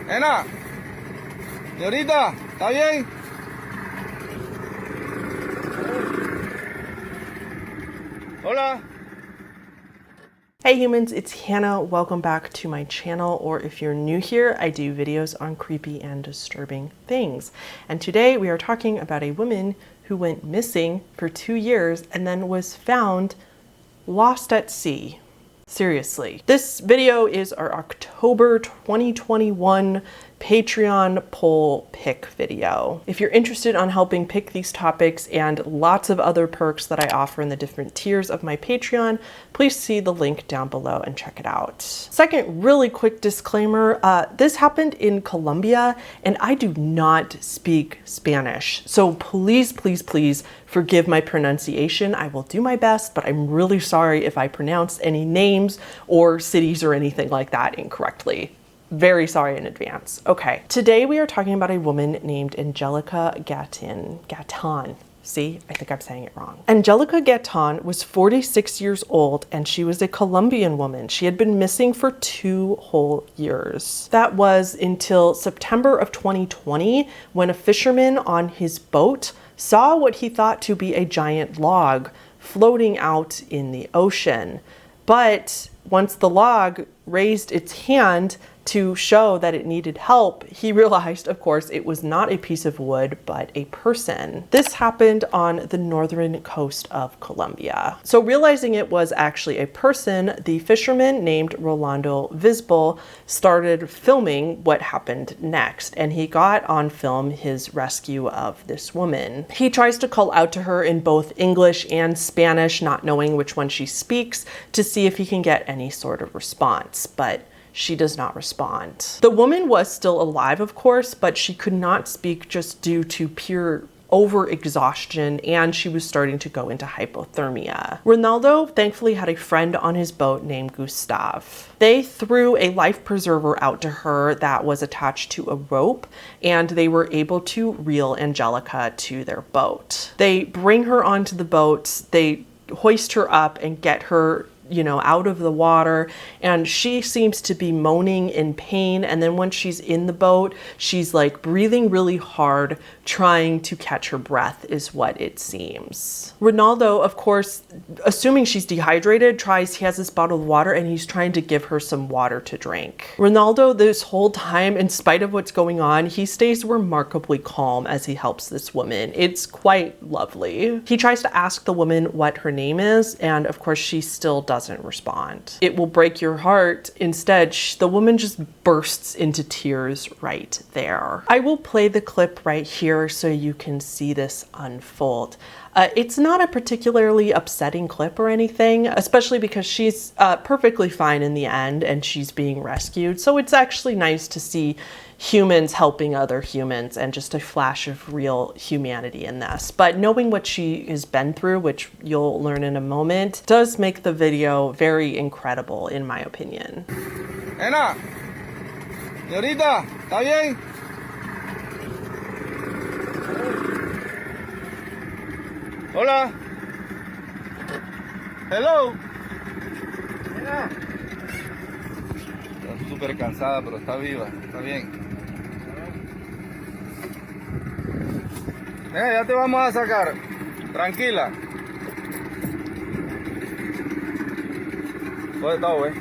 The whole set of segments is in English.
Nena, señorita, ¿está bien? Hola. Hey humans, it's Hannah. Welcome back to my channel, or if you're new here, I do videos on creepy and disturbing things. And today we are talking about a woman who went missing for 2 years and then was found lost at sea. Seriously. This video is our October 2021 Patreon poll pick video. If you're interested on helping pick these topics and lots of other perks that I offer in the different tiers of my Patreon, please see the link down below and check it out. Second, really quick disclaimer, this happened in Colombia and I do not speak Spanish. So please, please, please forgive my pronunciation. I will do my best, but I'm really sorry if I pronounced any names or cities or anything like that incorrectly. Very sorry in advance. Okay, today we are talking about a woman named Angelica Gaitan. See, I think I'm saying it wrong. Angelica Gaitan was 46 years old and she was a Colombian woman. She had been missing for 2 whole years. That was until September of 2020 when a fisherman on his boat saw what he thought to be a giant log floating out in the ocean. But once the log raised its hand to show that it needed help, he realized, of course, it was not a piece of wood, but a person. This happened on the northern coast of Colombia. So realizing it was actually a person, the fisherman named Rolando Visbal started filming what happened next, and he got on film his rescue of this woman. He tries to call out to her in both English and Spanish, not knowing which one she speaks, to see if he can get any sort of response, but she does not respond. The woman was still alive, of course, but she could not speak just due to pure over-exhaustion, and she was starting to go into hypothermia. Ronaldo thankfully had a friend on his boat named Gustav. They threw a life preserver out to her that was attached to a rope, and they were able to reel Angelica to their boat. They bring her onto the boat, they hoist her up and get her out of the water, and she seems to be moaning in pain. And then when she's in the boat, she's like breathing really hard, trying to catch her breath is what it seems. Ronaldo, of course, assuming she's dehydrated, he has this bottle of water and he's trying to give her some water to drink. Ronaldo, this whole time, in spite of what's going on, he stays remarkably calm as he helps this woman. It's quite lovely. He tries to ask the woman what her name is, and of course she still doesn't respond. It will break your heart. Instead, the woman just bursts into tears right there. I will play the clip right here so you can see this unfold. It's not a particularly upsetting clip or anything, especially because she's perfectly fine in the end and she's being rescued. So it's actually nice to see humans helping other humans and just a flash of real humanity in this. But knowing what she has been through, which you'll learn in a moment, does make the video very incredible in my opinion. Nena, señorita, ¿está bien? Hola. Hello. Nena. Está súper cansada, pero está viva, está bien. Ya te vamos a sacar. Tranquila. ¿Dónde está, güey?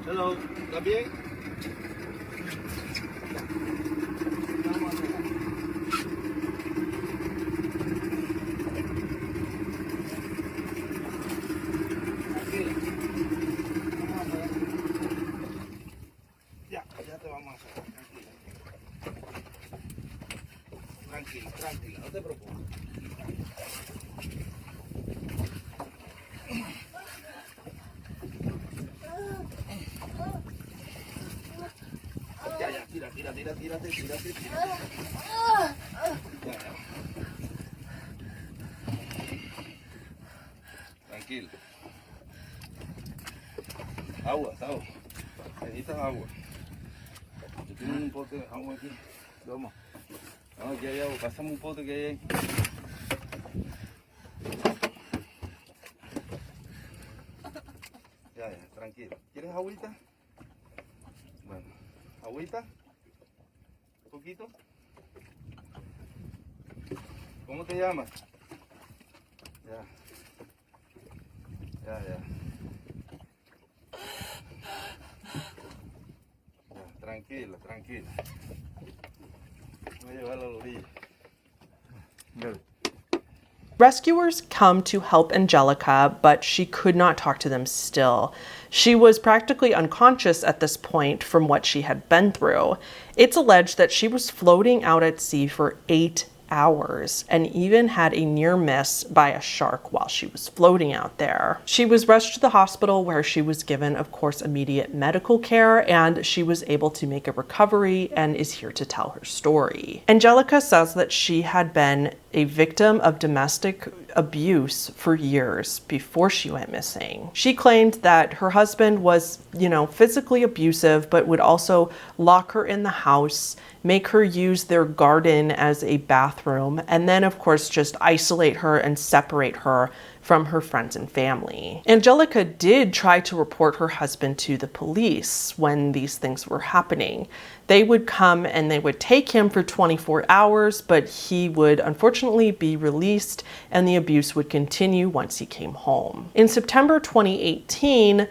Hello. ¿Estás bien? Tranquila, no te preocupes. Ya, tírate. Tranquilo. Agua. Necesitas agua. Tú tienes un pote de agua aquí. Toma. No, aquí hay agua. Pásame un pote que hay ahí. tranquilo. ¿Quieres agüita? Bueno, agüita. Un poquito. ¿Cómo te llamas? Ya. Ya. Ya, tranquila. Voy a llevarla a la orilla. Good. Rescuers come to help Angelica, but she could not talk to them still. She was practically unconscious at this point from what she had been through. It's alleged that she was floating out at sea for 8 hours and even had a near miss by a shark while she was floating out there. She was rushed to the hospital where she was given, of course, immediate medical care, and she was able to make a recovery and is here to tell her story. Angelica says that she had been a victim of domestic abuse for years before she went missing. She claimed that her husband was, physically abusive, but would also lock her in the house, make her use their garden as a bathroom, and then, of course, just isolate her and separate her from her friends and family. Angelica did try to report her husband to the police when these things were happening. They would come and they would take him for 24 hours, but he would unfortunately be released and the abuse would continue once he came home. In September 2018,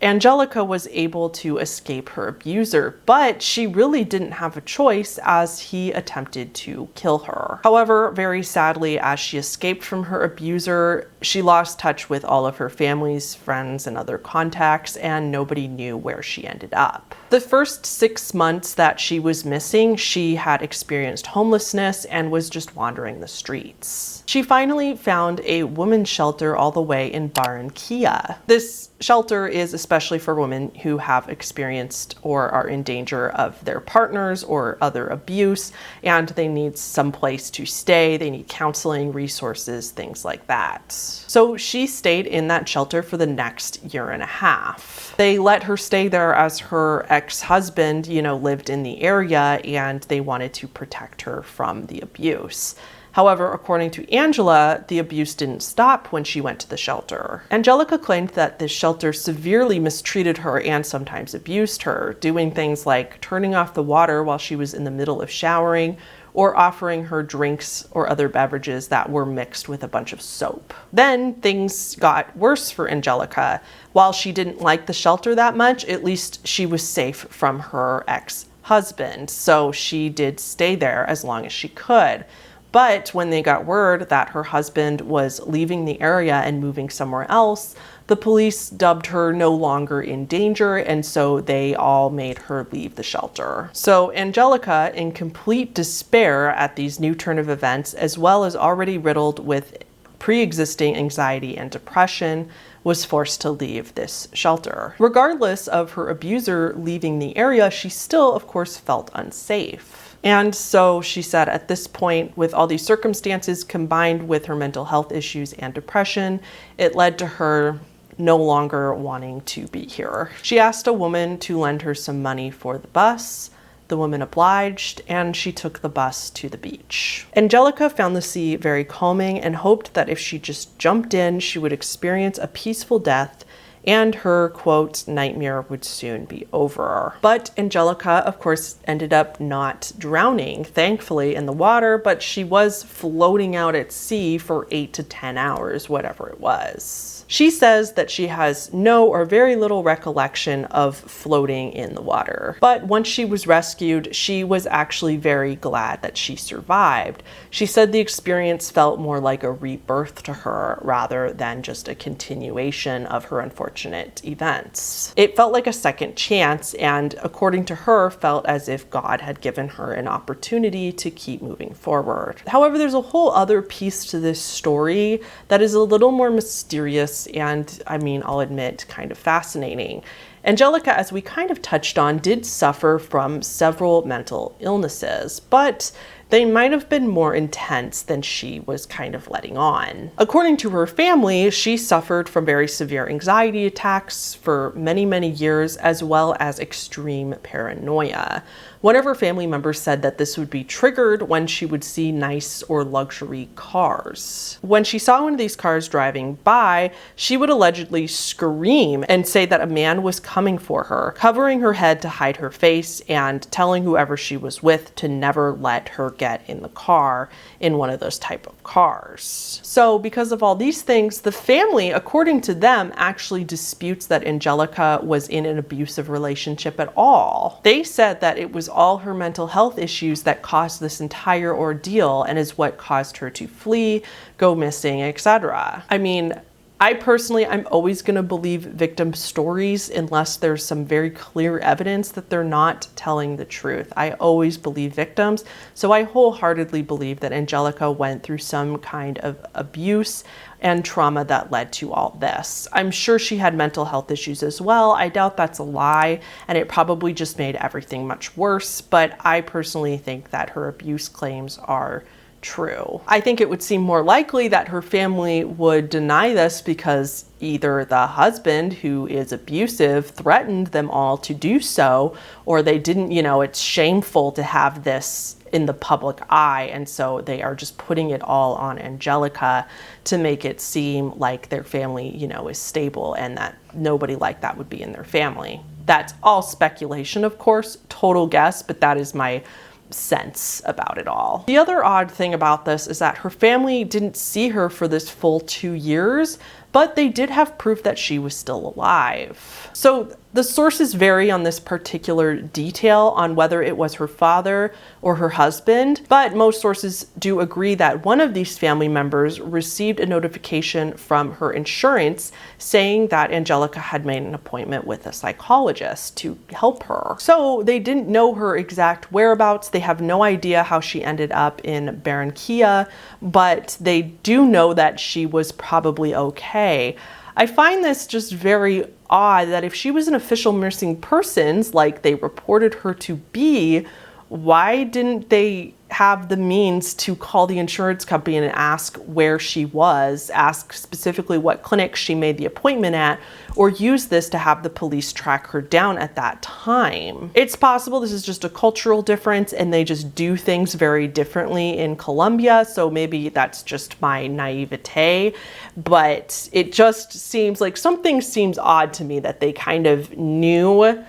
Angelica was able to escape her abuser, but she really didn't have a choice as he attempted to kill her. However, very sadly, as she escaped from her abuser, she lost touch with all of her family's friends and other contacts, and nobody knew where she ended up. The first 6 months that she was missing, she had experienced homelessness and was just wandering the streets. She finally found a women's shelter all the way in Barranquilla. This shelter is especially for women who have experienced or are in danger of their partners or other abuse, and they need some place to stay. They need counseling, resources, things like that. So she stayed in that shelter for the next 1.5 years. They let her stay there as her ex-husband, lived in the area, and they wanted to protect her from the abuse. However, according to Angela, the abuse didn't stop when she went to the shelter. Angelica claimed that this shelter severely mistreated her and sometimes abused her, doing things like turning off the water while she was in the middle of showering, or offering her drinks or other beverages that were mixed with a bunch of soap. Then things got worse for Angelica. While she didn't like the shelter that much, at least she was safe from her ex-husband, so she did stay there as long as she could. But when they got word that her husband was leaving the area and moving somewhere else, the police dubbed her no longer in danger, and so they all made her leave the shelter. So Angelica, in complete despair at these new turn of events, as well as already riddled with pre-existing anxiety and depression, was forced to leave this shelter. Regardless of her abuser leaving the area, she still, of course, felt unsafe. And so she said at this point, with all these circumstances combined with her mental health issues and depression, it led to her no longer wanting to be here. She asked a woman to lend her some money for the bus. The woman obliged, and she took the bus to the beach. Angelica found the sea very calming and hoped that if she just jumped in, she would experience a peaceful death and her, quote, nightmare would soon be over. But Angelica, of course, ended up not drowning, thankfully, in the water, but she was floating out at sea for 8 to 10 hours, whatever it was. She says that she has no or very little recollection of floating in the water. But once she was rescued, she was actually very glad that she survived. She said the experience felt more like a rebirth to her rather than just a continuation of her unfortunate events. It felt like a second chance, and according to her, felt as if God had given her an opportunity to keep moving forward. However, there's a whole other piece to this story that is a little more mysterious and, I'll admit, kind of fascinating. Angelica, as we kind of touched on, did suffer from several mental illnesses, but they might have been more intense than she was kind of letting on. According to her family, she suffered from very severe anxiety attacks for many, many years, as well as extreme paranoia. One of her family members said that this would be triggered when she would see nice or luxury cars. When she saw one of these cars driving by, she would allegedly scream and say that a man was coming for her, covering her head to hide her face and telling whoever she was with to never let her get in the car in one of those type of cars. So because of all these things, the family, according to them, actually disputes that Angelica was in an abusive relationship at all. They said that it was all her mental health issues that caused this entire ordeal and is what caused her to flee, go missing, etc. I mean, I'm always going to believe victim stories unless there's some very clear evidence that they're not telling the truth. I always believe victims, so I wholeheartedly believe that Angelica went through some kind of abuse and trauma that led to all this. I'm sure she had mental health issues as well. I doubt that's a lie, and it probably just made everything much worse, but I personally think that her abuse claims are true. I think it would seem more likely that her family would deny this because either the husband, who is abusive, threatened them all to do so, or they didn't, it's shameful to have this in the public eye, and so they are just putting it all on Angelica to make it seem like their family, is stable and that nobody like that would be in their family. That's all speculation, of course, total guess, but that is my sense about it all. The other odd thing about this is that her family didn't see her for this full 2 years, but they did have proof that she was still alive. So the sources vary on this particular detail on whether it was her father or her husband, but most sources do agree that one of these family members received a notification from her insurance saying that Angelica had made an appointment with a psychologist to help her. So they didn't know her exact whereabouts. They have no idea how she ended up in Barranquilla, but they do know that she was probably okay. I find this just very odd that if she was an official missing persons, like they reported her to be, why didn't they have the means to call the insurance company and ask where she was, ask specifically what clinic she made the appointment at, or use this to have the police track her down at that time? It's possible this is just a cultural difference and they just do things very differently in Colombia, so maybe that's just my naivete, but it just seems like something seems odd to me that they kind of knew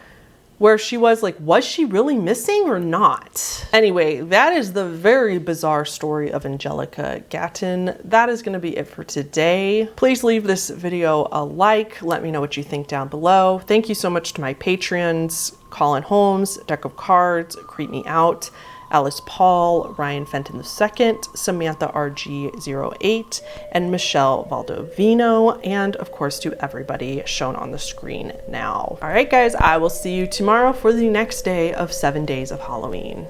where she was. Like, was she really missing or not? Anyway, that is the very bizarre story of Angelica Gaitan. That is going to be it for today. Please leave this video a like. Let me know what you think down below. Thank you so much to my Patreons, Colin Holmes, Deck of Cards, Creep Me Out, Alice Paul, Ryan Fenton II, Samantha RG08, and Michelle Valdovino, and of course to everybody shown on the screen now. All right, guys, I will see you tomorrow for the next day of 7 days of Halloween.